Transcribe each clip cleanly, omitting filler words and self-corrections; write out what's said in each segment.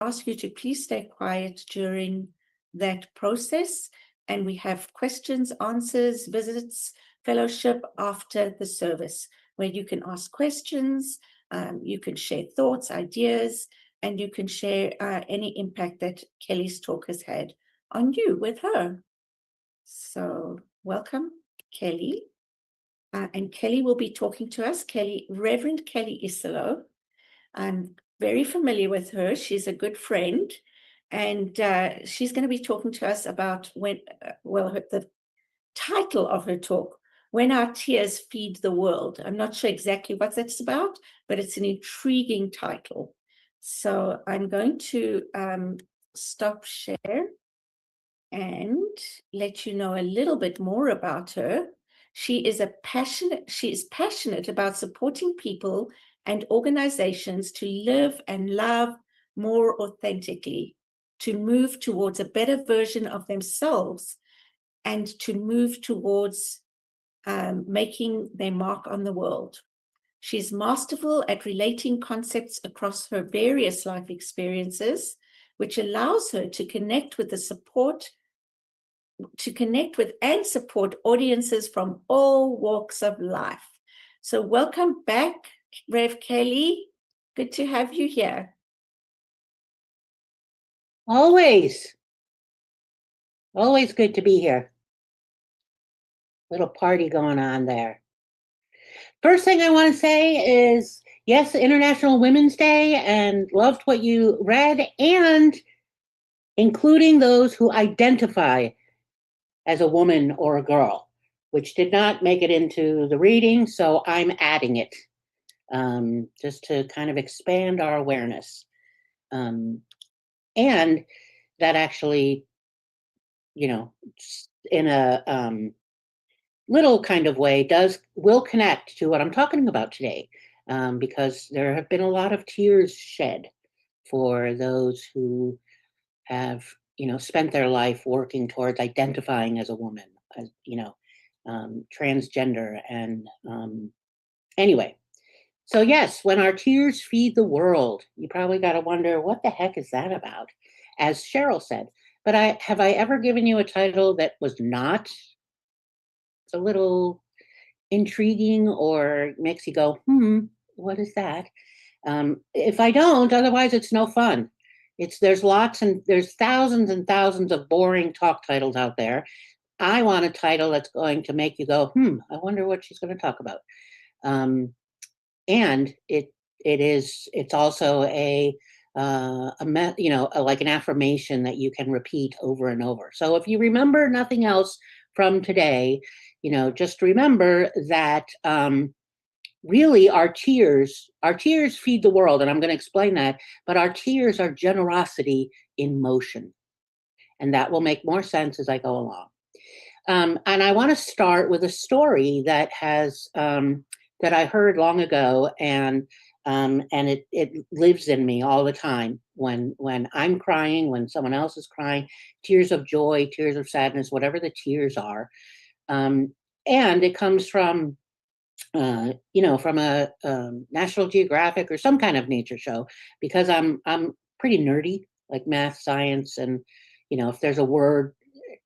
ask you to please stay quiet during that process. And we have questions, answers, visits, fellowship after the service, where you can ask questions, you can share thoughts, ideas, and you can share any impact that Kelly's talk has had on you with her. So welcome, Kelly. And Kelly will be talking to us. Reverend Kelly Isola. I'm very familiar with her. She's a good friend. And she's going to be talking to us about the title of her talk, When Our Tears Feed the World. I'm not sure exactly what that's about, but it's an intriguing title. So I'm going to stop share and let you know a little bit more about her. She is passionate about supporting people and organizations to live and love more authentically, to move towards a better version of themselves, and to move towards making their mark on the world. She's masterful at relating concepts across her various life experiences, which allows her to connect with and support audiences from all walks of life. So welcome back, Rev Kelly. Good to have you here. Always good to be here. Little party going on there. First thing I want to say is, yes, International Women's Day, and loved what you read, and including those who identify as a woman or a girl, which did not make it into the reading, so I'm adding it just to kind of expand our awareness. And that actually, in a little kind of way will connect to what I'm talking about today, because there have been a lot of tears shed for those who have spent their life working towards identifying as a woman, as transgender, and anyway. So yes, when our tears feed the world, you probably got to wonder, what the heck is that about? As Cheryl said, but have I ever given you a title that was not a little intriguing or makes you go, what is that? If I don't, otherwise it's no fun. There's thousands and thousands of boring talk titles out there. I want a title that's going to make you go, I wonder what she's going to talk about. And it's also like an affirmation that you can repeat over and over. So if you remember nothing else from today, just remember that really our tears feed the world, and I'm going to explain that, but our tears are generosity in motion. And that will make more sense as I go along. And I want to start with a story that that I heard long ago, and it lives in me all the time when I'm crying, when someone else is crying, tears of joy, tears of sadness, whatever the tears are. And it comes from from a National Geographic or some kind of nature show, because I'm pretty nerdy, like math, science, and if there's a word,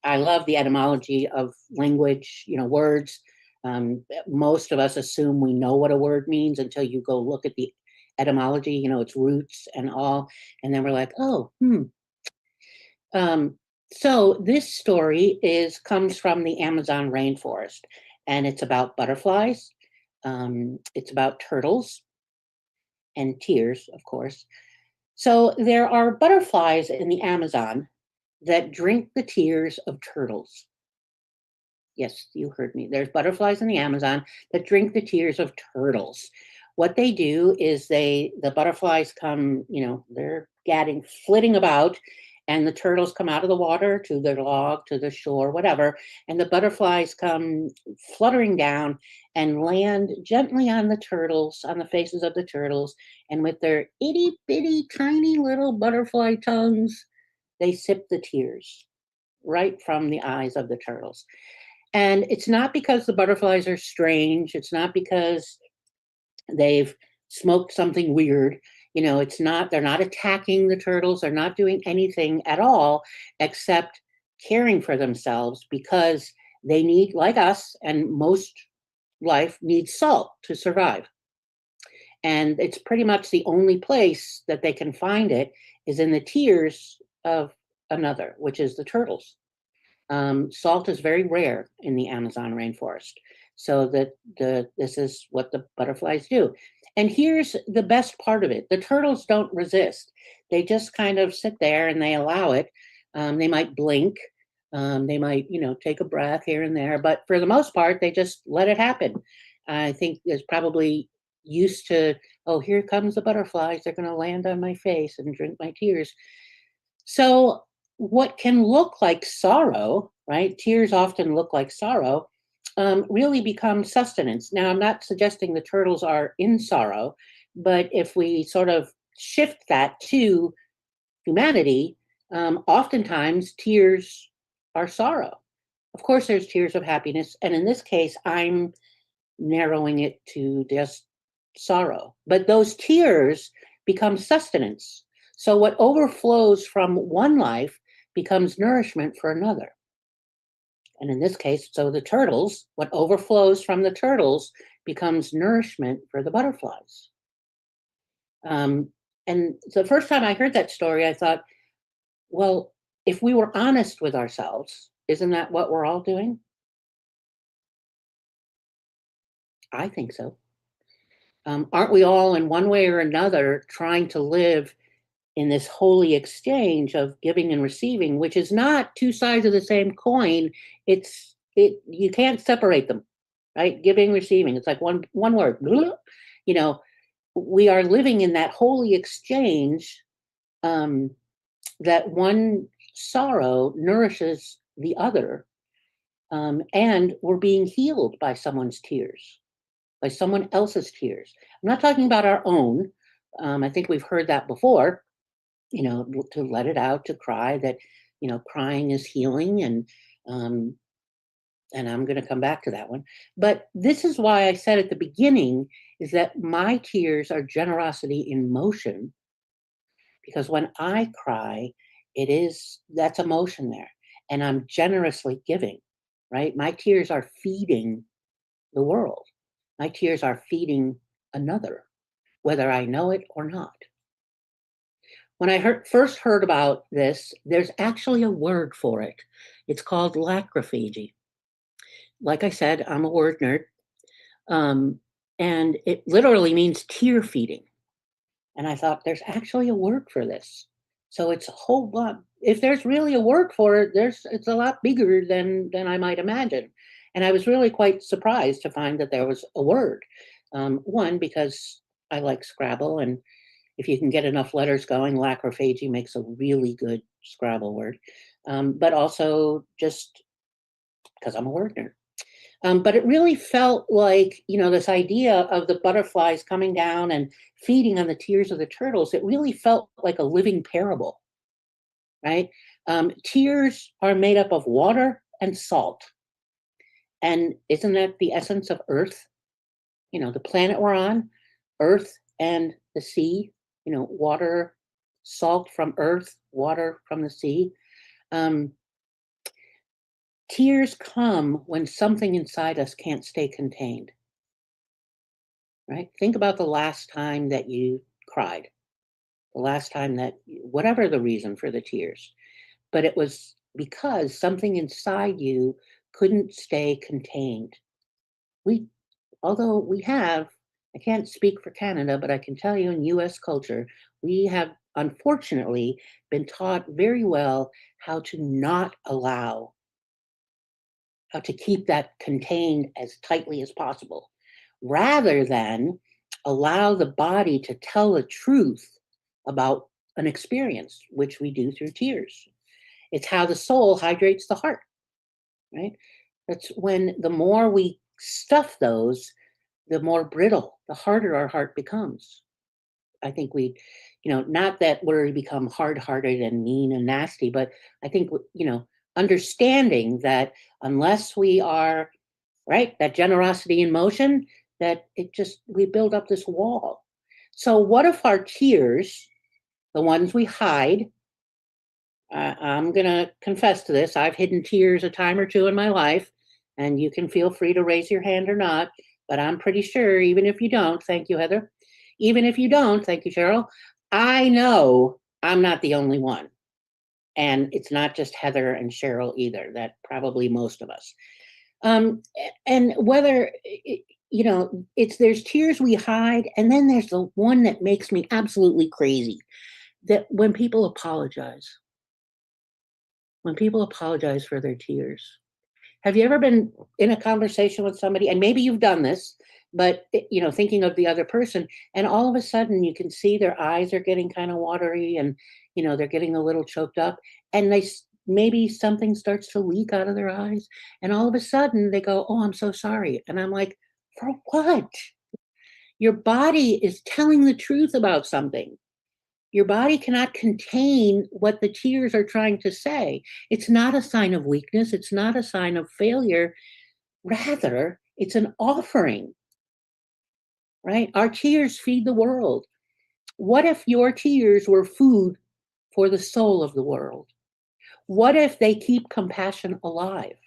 I love the etymology of language, words. Most of us assume we know what a word means until you go look at the etymology, its roots and all, and then we're like, oh, So this story comes from the Amazon rainforest, and it's about butterflies. It's about turtles and tears, of course. So there are butterflies in the Amazon that drink the tears of turtles. Yes, you heard me. There's butterflies in the Amazon that drink the tears of turtles. What they do is the butterflies come, they're flitting about, and the turtles come out of the water to their log, to the shore, whatever, and the butterflies come fluttering down and land gently on the turtles, on the faces of the turtles, and with their itty bitty tiny little butterfly tongues, they sip the tears right from the eyes of the turtles. And it's not because the butterflies are strange. It's not because they've smoked something weird. they're not attacking the turtles. They're not doing anything at all except caring for themselves because they need, like us and most life, needs salt to survive. And it's pretty much the only place that they can find it is in the tears of another, which is the turtles. Salt is very rare in the Amazon rainforest. So this is what the butterflies do. And here's the best part of it. The turtles don't resist. They just kind of sit there and they allow it. They might blink. They might, take a breath here and there. But for the most part, they just let it happen. I think there's probably used to, oh, here comes the butterflies. They're going to land on my face and drink my tears. So what can look like sorrow, right? Tears often look like sorrow, really becomes sustenance. Now, I'm not suggesting the turtles are in sorrow, but if we sort of shift that to humanity, oftentimes tears are sorrow. Of course, there's tears of happiness. And in this case, I'm narrowing it to just sorrow. But those tears become sustenance. So what overflows from one life becomes nourishment for another. And in this case, so the turtles, what overflows from the turtles becomes nourishment for the butterflies. And the first time I heard that story, I thought, well, if we were honest with ourselves, isn't that what we're all doing? I think so. Aren't we all in one way or another trying to live in this holy exchange of giving and receiving, which is not two sides of the same coin. You can't separate them, right? Giving, receiving. It's like one word. We are living in that holy exchange, that one sorrow nourishes the other, and we're being healed by someone's tears, by someone else's tears. I'm not talking about our own. I think we've heard that before. To let it out, to cry, that, crying is healing. And I'm going to come back to that one. But this is why I said at the beginning is that my tears are generosity in motion, because when I cry, that's emotion there. And I'm generously giving, right? My tears are feeding the world. My tears are feeding another, whether I know it or not. When I first heard about this, there's actually a word for it. It's called lacrophagy. Like I said, I'm a word nerd. And it literally means tear feeding. And I thought, there's actually a word for this. So it's a whole lot. If there's really a word for it, it's a lot bigger than I might imagine. And I was really quite surprised to find that there was a word. One, because I like Scrabble, and if you can get enough letters going, lacrophagy makes a really good Scrabble word. But also just because I'm a word nerd. But it really felt like, this idea of the butterflies coming down and feeding on the tears of the turtles, it really felt like a living parable, right? Tears are made up of water and salt. And isn't that the essence of Earth? The planet we're on, Earth and the sea, water, salt from Earth, water from the sea. Tears come when something inside us can't stay contained, right? Think about the last time that you cried, the last time that, whatever the reason for the tears, but it was because something inside you couldn't stay contained. Although we have, I can't speak for Canada, but I can tell you in US culture, we have unfortunately been taught very well how to not allow, how to keep that contained as tightly as possible, rather than allow the body to tell the truth about an experience, which we do through tears. It's how the soul hydrates the heart, right? That's when the more we stuff those, the more brittle, the harder our heart becomes. I think not that we become hard-hearted and mean and nasty, but I think, understanding that unless we are, right, that generosity in motion, that we build up this wall. So what if our tears, the ones we hide, I'm going to confess to this. I've hidden tears a time or two in my life, and you can feel free to raise your hand or not. But I'm pretty sure, even if you don't, thank you, Heather. Even if you don't, thank you, Cheryl. I know I'm not the only one. And it's not just Heather and Cheryl either, that probably most of us. And whether, there's tears we hide, and then there's the one that makes me absolutely crazy, that when people apologize for their tears. Have you ever been in a conversation with somebody, and maybe you've done this, but thinking of the other person, and all of a sudden you can see their eyes are getting kind of watery, and they're getting a little choked up, and maybe something starts to leak out of their eyes, and all of a sudden they go, "Oh, I'm so sorry." And I'm like, "For what?" Your body is telling the truth about something. Your body cannot contain what the tears are trying to say. It's not a sign of weakness. It's not a sign of failure. Rather, it's an offering, right? Our tears feed the world. What if your tears were food for the soul of the world? What if they keep compassion alive?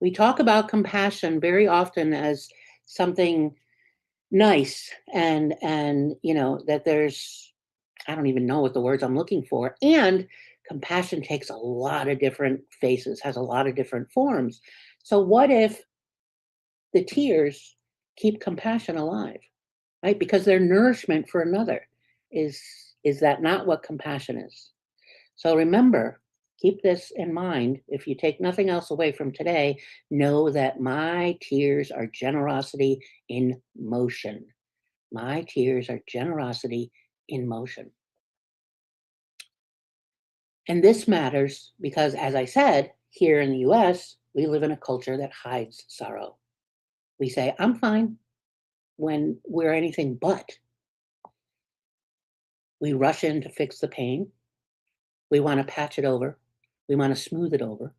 We talk about compassion very often as something nice, and that there's, I don't even know what the words I'm looking for. And compassion takes a lot of different faces, has a lot of different forms. So what if the tears keep compassion alive, right? Because they're nourishment for another. Is that not what compassion is? So remember, keep this in mind. If you take nothing else away from today, know that my tears are generosity in motion. My tears are generosity in motion. And this matters because, as I said, here in the US, we live in a culture that hides sorrow. We say, "I'm fine," when we're anything but. We rush in to fix the pain. We want to patch it over. We want to smooth it over.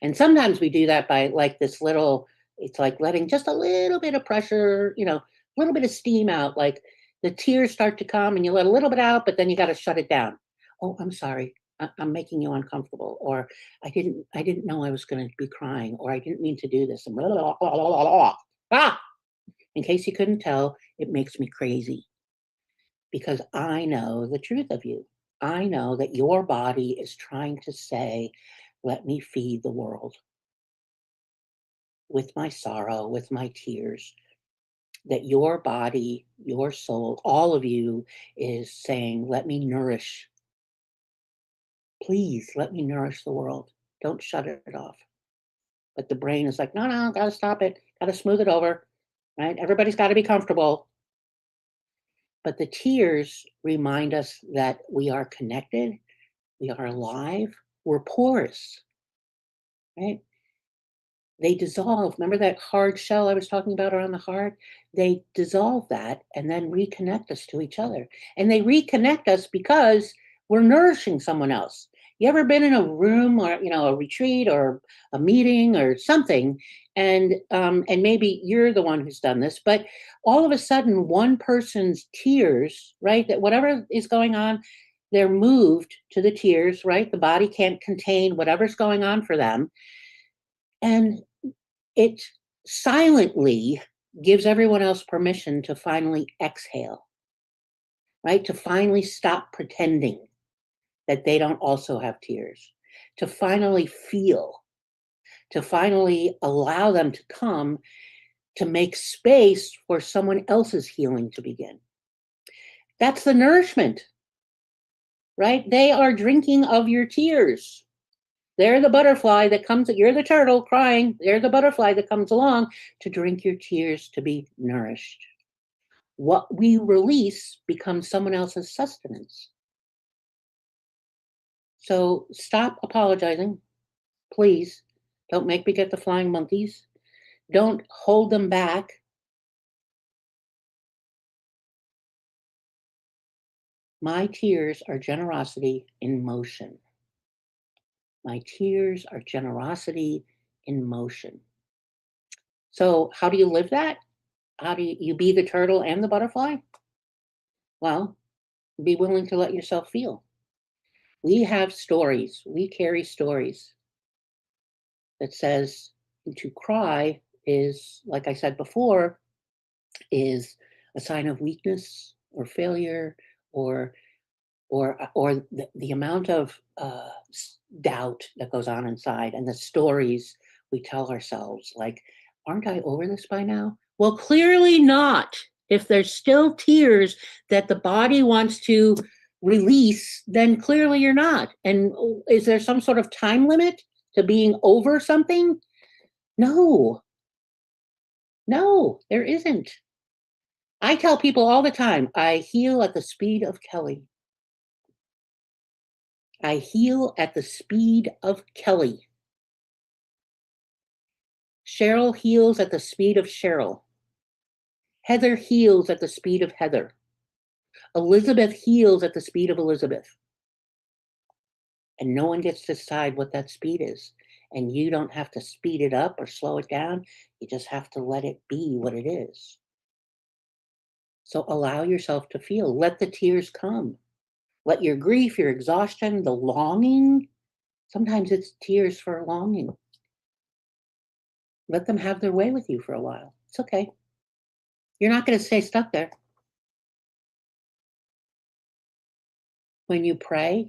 And sometimes we do that by like this little, it's like letting just a little bit of pressure, a little bit of steam out. Like the tears start to come and you let a little bit out, but then you got to shut it down. "Oh, I'm sorry. I'm making you uncomfortable," or I didn't know I was going to be crying," or "I didn't mean to do this." And blah, blah, blah, blah, blah, blah. Ah! In case you couldn't tell, it makes me crazy because I know the truth of you. I know that your body is trying to say, "Let me feed the world with my sorrow, with my tears." That your body, your soul, all of you is saying, "Let me nourish. Please let me nourish the world. Don't shut it off." But the brain is like, "No, no, gotta stop it, gotta smooth it over, right? Everybody's got to be comfortable." But the tears remind us that we are connected, we are alive, we're porous, right? They dissolve. Remember that hard shell I was talking about around the heart? They dissolve that and then reconnect us to each other. And they reconnect us because we're nourishing someone else. You ever been in a room or a retreat or a meeting or something, and maybe you're the one who's done this, but all of a sudden one person's tears, right? That whatever is going on, they're moved to the tears, right? The body can't contain whatever's going on for them. And it silently gives everyone else permission to finally exhale, right? To finally stop pretending that they don't also have tears, to finally feel, to finally allow them to come, to make space for someone else's healing to begin. That's the nourishment, right? They are drinking of your tears. They're the butterfly that comes, you're the turtle crying. They're the butterfly that comes along to drink your tears, to be nourished. What we release becomes someone else's sustenance. So stop apologizing. Please don't make me get the flying monkeys. Don't hold them back. My tears are generosity in motion. My tears are generosity in motion. So how do you live that? how do you be the turtle and the butterfly? Well, be willing to let yourself feel. We have stories. We carry stories that says to cry is, like I said before, is a sign of weakness or failure or the amount of doubt that goes on inside and the stories we tell ourselves, like, aren't I over this by now? Well, clearly not. If there's still tears that the body wants to release, then clearly you're not. And is there some sort of time limit to being over something? No, no, there isn't. I tell people all the time, I heal at the speed of Kelly. I heal at the speed of Kelly. Cheryl heals at the speed of Cheryl. Heather heals at the speed of Heather. Elizabeth heals at the speed of Elizabeth. And no one gets to decide what that speed is. And you don't have to speed it up or slow it down. You just have to let it be what it is. So allow yourself to feel. Let the tears come. Let your grief, your exhaustion, the longing, sometimes it's tears for longing. Let them have their way with you for a while. It's okay. You're not going to stay stuck there. When you pray,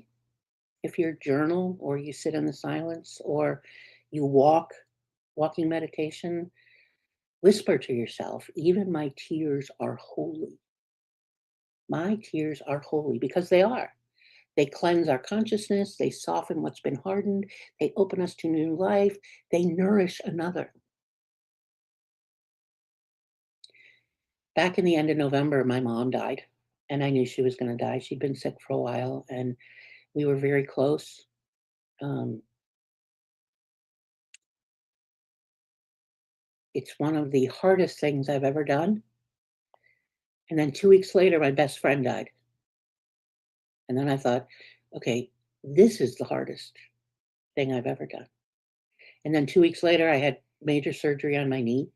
if you journal or you sit in the silence or you walking meditation, whisper to yourself, even my tears are holy. My tears are holy, because they are. They cleanse our consciousness. They soften what's been hardened. They open us to new life. They nourish another. Back in the end of November, my mom died, and I knew she was going to die. She'd been sick for a while, and we were very close. It's one of the hardest things I've ever done. And then 2 weeks later, my best friend died. And then I thought, okay, this is the hardest thing I've ever done. And then 2 weeks later, I had major surgery on my knee.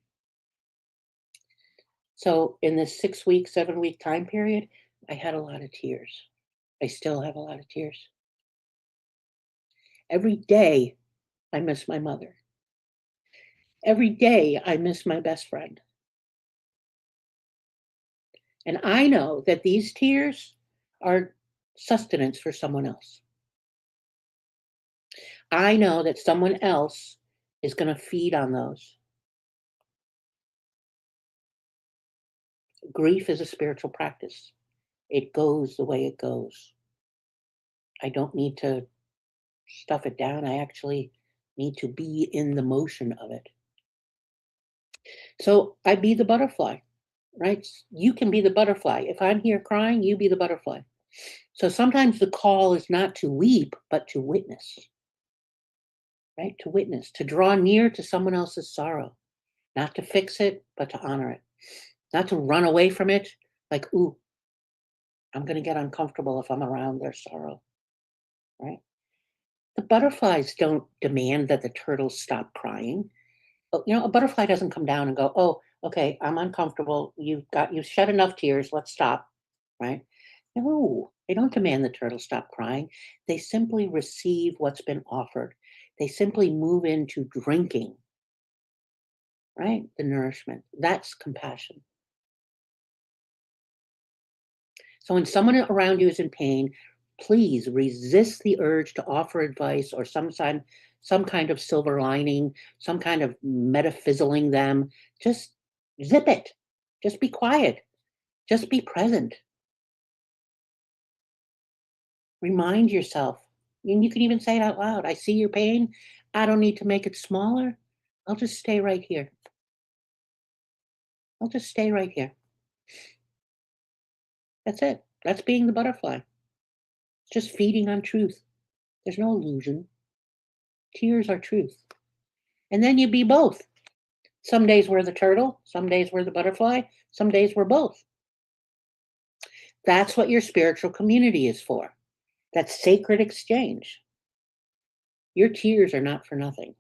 So in this 6 week, 7 week time period, I had a lot of tears. I still have a lot of tears. Every day, I miss my mother. Every day, I miss my best friend. And I know that these tears are sustenance for someone else. I know that someone else is going to feed on those. Grief is a spiritual practice. It goes the way it goes. I don't need to stuff it down. I actually need to be in the motion of it. So I be the butterfly, right? You can be the butterfly. If I'm here crying, you be the butterfly. So sometimes the call is not to weep, but to witness, right? To witness, to draw near to someone else's sorrow, not to fix it, but to honor it, not to run away from it. Like, ooh, I'm going to get uncomfortable if I'm around their sorrow, right? The butterflies don't demand that the turtles stop crying. A butterfly doesn't come down and go, oh, okay, I'm uncomfortable. You've shed enough tears. Let's stop, right? No, they don't demand the turtle stop crying. They simply receive what's been offered. They simply move into drinking, right? The nourishment. That's compassion. So when someone around you is in pain, please resist the urge to offer advice or some kind of silver lining, some kind of metaphysiling them. Just zip it. Just be quiet. Just be present. Remind yourself, and you can even say it out loud. I see your pain. I don't need to make it smaller. I'll just stay right here. I'll just stay right here. That's it. That's being the butterfly. It's just feeding on truth. There's no illusion. Tears are truth. And then you be both. Some days we're the turtle, some days we're the butterfly, some days we're both. That's what your spiritual community is for. That sacred exchange. Your tears are not for nothing.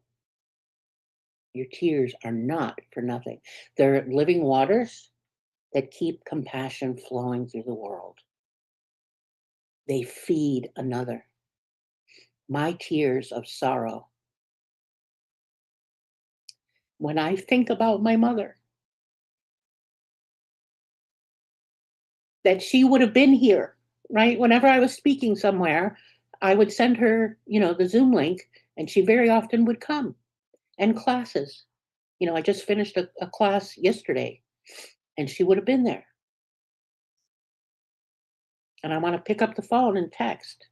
Your tears are not for nothing. They're living waters that keep compassion flowing through the world. They feed another. My tears of sorrow. When I think about my mother, that she would have been here, right? Whenever I was speaking somewhere, I would send her, the Zoom link, and she very often would come. And classes. I just finished a class yesterday, and she would have been there. And I want to pick up the phone and text.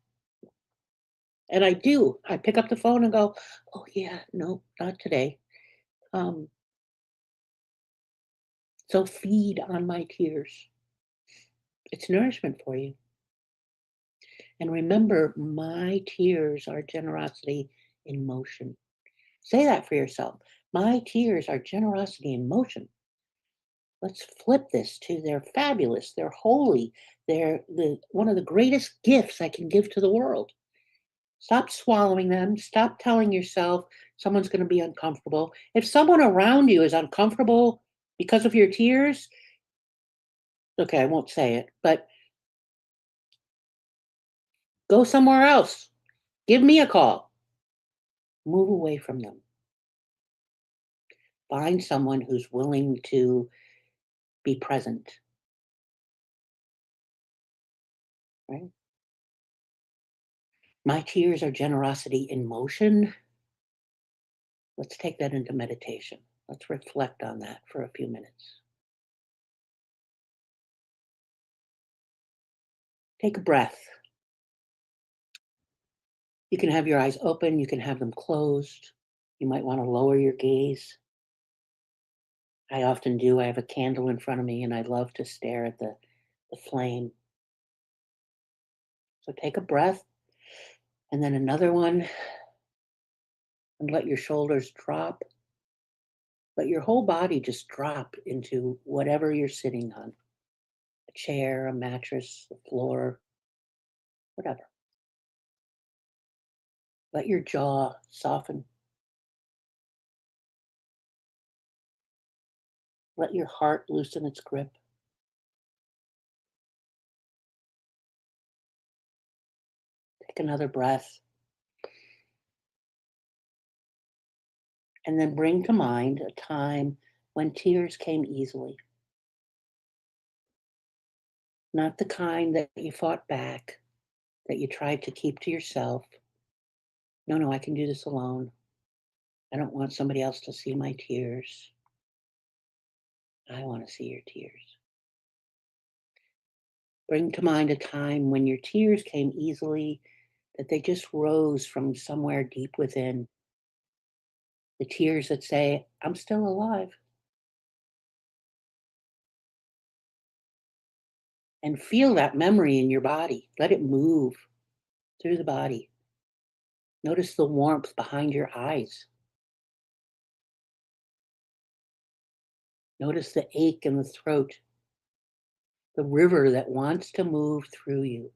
And I do. I pick up the phone and go, oh, yeah, no, not today. Um, so feed on my tears. It's nourishment for you. And remember, my tears are generosity in motion. Say that for yourself. My tears are generosity in motion. Let's flip this to they're fabulous, they're holy, they're one of the greatest gifts I can give to the world. Stop swallowing them. Stop telling yourself someone's going to be uncomfortable. If someone around you is uncomfortable because of your tears, okay, I won't say it, but go somewhere else. Give me a call. Move away from them. Find someone who's willing to be present. Right? My tears are generosity in motion. Let's take that into meditation. Let's reflect on that for a few minutes. Take a breath. You can have your eyes open, you can have them closed. You might want to lower your gaze. I often do. I have a candle in front of me and I love to stare at the flame. So take a breath and then another one, and let your shoulders drop. Let your whole body just drop into whatever you're sitting on, a chair, a mattress, the floor, whatever. Let your jaw soften. Let your heart loosen its grip. Take another breath. And then bring to mind a time when tears came easily. Not the kind that you fought back, that you tried to keep to yourself. No, I can do this alone. I don't want somebody else to see my tears. I want to see your tears. Bring to mind a time when your tears came easily, that they just rose from somewhere deep within. The tears that say, I'm still alive. And feel that memory in your body. Let it move through the body. Notice the warmth behind your eyes. Notice the ache in the throat, the river that wants to move through you.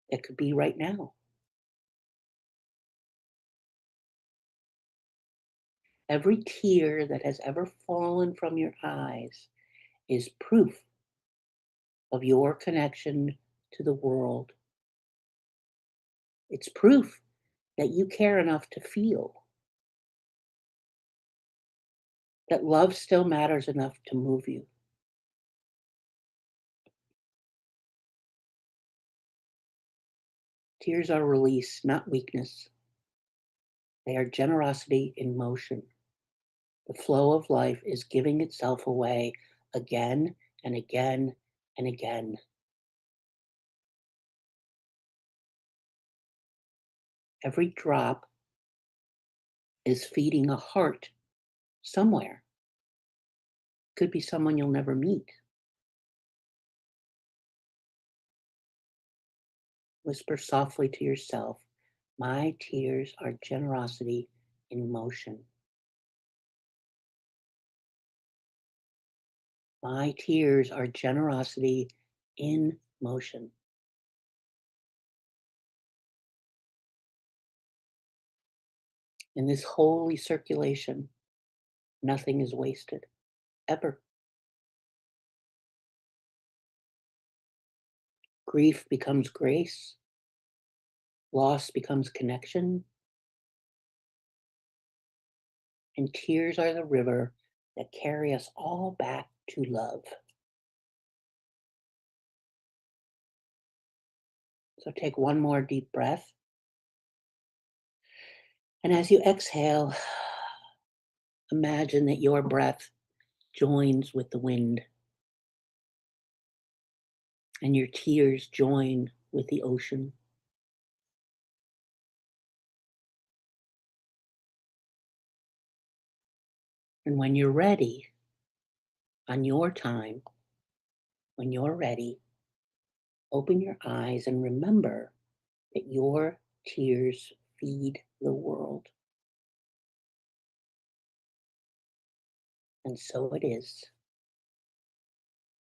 It could be right now. Every tear that has ever fallen from your eyes is proof of your connection to the world. It's proof that you care enough to feel, that love still matters enough to move you. Tears are release, not weakness. They are generosity in motion. The flow of life is giving itself away again and again and again. Every drop is feeding a heart somewhere. Could be someone you'll never meet. Whisper softly to yourself, my tears are generosity in motion. My tears are generosity in motion. In this holy circulation, nothing is wasted, ever. Grief becomes grace, loss becomes connection, and tears are the river that carry us all back to love. So take one more deep breath. And as you exhale, imagine that your breath joins with the wind and your tears join with the ocean. And when you're ready, on your time, when you're ready, open your eyes and remember that your tears feed the world. And so it is.